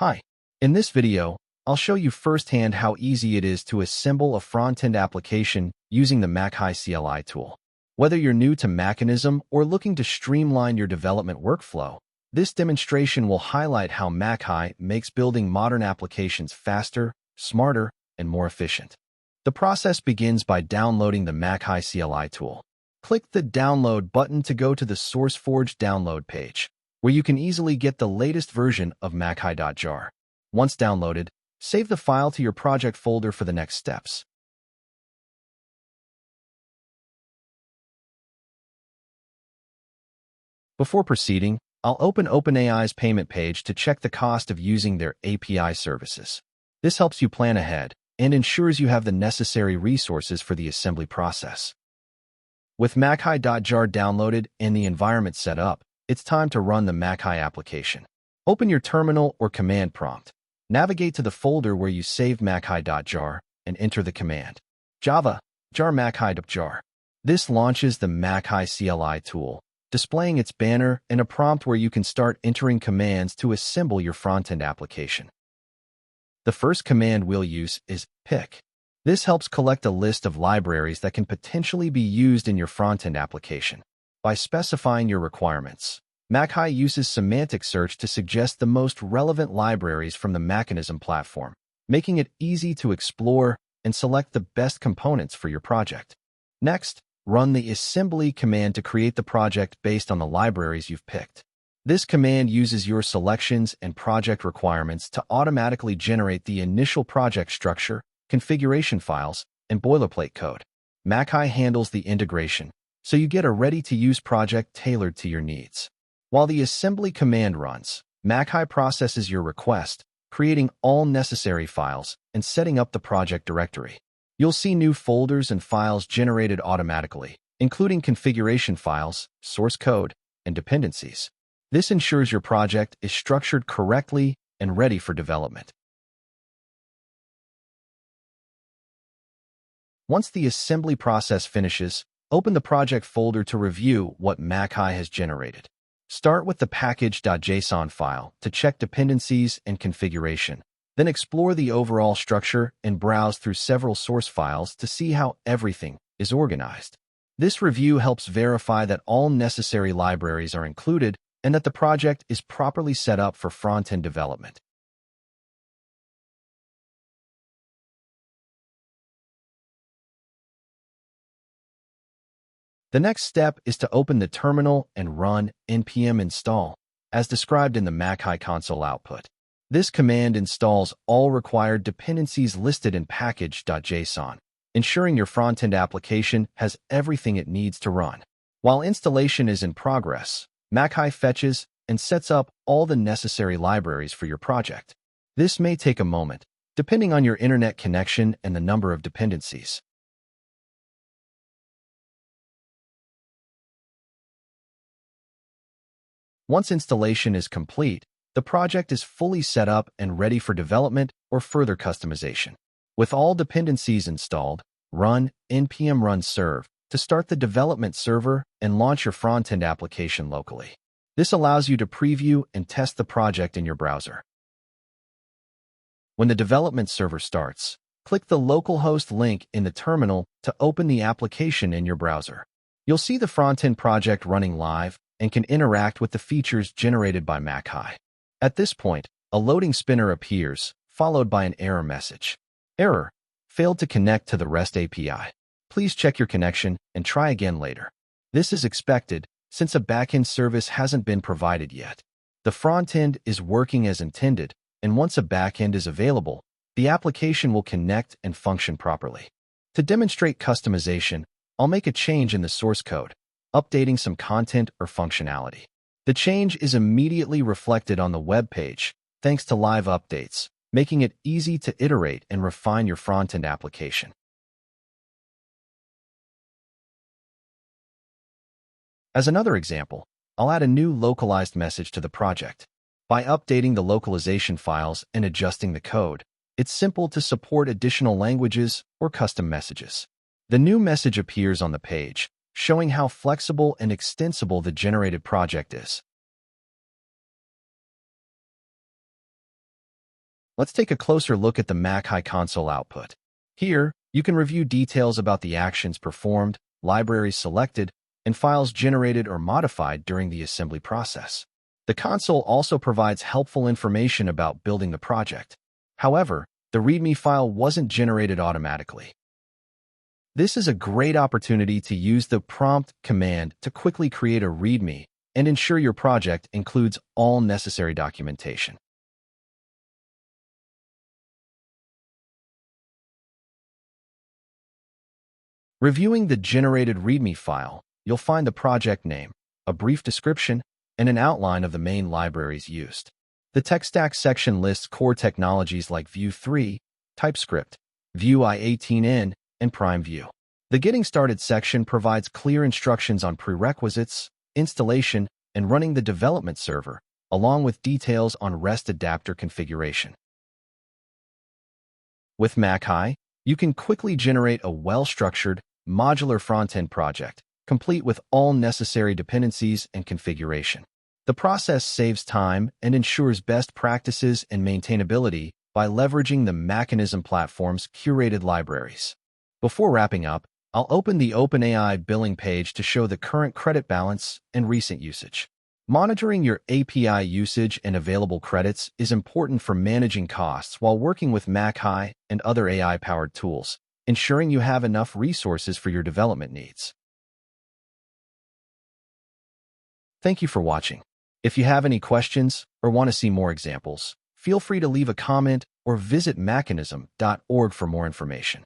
Hi. In this video, I'll show you firsthand how easy it is to assemble a front-end application using the Machai CLI tool. Whether you're new to Machanism or looking to streamline your development workflow, this demonstration will highlight how Machai makes building modern applications faster, smarter, and more efficient. The process begins by downloading the Machai CLI tool. Click the Download button to go to the SourceForge download page, where you can easily get the latest version of Machai.jar. Once downloaded, save the file to your project folder for the next steps. Before proceeding, I'll open OpenAI's payment page to check the cost of using their API services. This helps you plan ahead and ensures you have the necessary resources for the assembly process. With Machai.jar downloaded and the environment set up, it's time to run the Machai application. Open your terminal or command prompt. Navigate to the folder where you saved Machai.jar and enter the command Java jar Machai.jar. This launches the Machai CLI tool, displaying its banner and a prompt where you can start entering commands to assemble your front-end application. The first command we'll use is pick. This helps collect a list of libraries that can potentially be used in your front-end application. By specifying your requirements, Machai uses semantic search to suggest the most relevant libraries from the Machanism platform, making it easy to explore and select the best components for your project. Next, run the assembly command to create the project based on the libraries you've picked. This command uses your selections and project requirements to automatically generate the initial project structure, configuration files, and boilerplate code. Machai handles the integration, so you get a ready-to-use project tailored to your needs. While the assembly command runs, Machai processes your request, creating all necessary files and setting up the project directory. You'll see new folders and files generated automatically, including configuration files, source code, and dependencies. This ensures your project is structured correctly and ready for development. Once the assembly process finishes, open the project folder to review what Machai has generated. Start with the package.json file to check dependencies and configuration. Then explore the overall structure and browse through several source files to see how everything is organized. This review helps verify that all necessary libraries are included and that the project is properly set up for front-end development. The next step is to open the terminal and run npm install, as described in the Machai console output. This command installs all required dependencies listed in package.json, ensuring your front-end application has everything it needs to run. While installation is in progress, Machai fetches and sets up all the necessary libraries for your project. This may take a moment, depending on your internet connection and the number of dependencies. Once installation is complete, the project is fully set up and ready for development or further customization. With all dependencies installed, run npm run serve to start the development server and launch your front-end application locally. This allows you to preview and test the project in your browser. When the development server starts, click the localhost link in the terminal to open the application in your browser. You'll see the front-end project running live and can interact with the features generated by Machai. At this point, a loading spinner appears, followed by an error message. Error: failed to connect to the REST API. Please check your connection and try again later. This is expected since a backend service hasn't been provided yet. The front end is working as intended, and once a backend is available, the application will connect and function properly. To demonstrate customization, I'll make a change in the source code, updating some content or functionality. The change is immediately reflected on the web page, thanks to live updates, making it easy to iterate and refine your front-end application. As another example, I'll add a new localized message to the project. By updating the localization files and adjusting the code, it's simple to support additional languages or custom messages. The new message appears on the page, showing how flexible and extensible the generated project is. Let's take a closer look at the Machai console output. Here, you can review details about the actions performed, libraries selected, and files generated or modified during the assembly process. The console also provides helpful information about building the project. However, the README file wasn't generated automatically. This is a great opportunity to use the prompt command to quickly create a README and ensure your project includes all necessary documentation. Reviewing the generated README file, you'll find the project name, a brief description, and an outline of the main libraries used. The tech stack section lists core technologies like Vue 3, TypeScript, Vue i18n, and Prime Vue. The Getting Started section provides clear instructions on prerequisites, installation, and running the development server, along with details on REST adapter configuration. With Machai, you can quickly generate a well-structured, modular front-end project, complete with all necessary dependencies and configuration. The process saves time and ensures best practices and maintainability by leveraging the Machanism platform's curated libraries. Before wrapping up, I'll open the OpenAI billing page to show the current credit balance and recent usage. Monitoring your API usage and available credits is important for managing costs while working with Machai and other AI-powered tools, ensuring you have enough resources for your development needs. Thank you for watching. If you have any questions or want to see more examples, feel free to leave a comment or visit machanism.org for more information.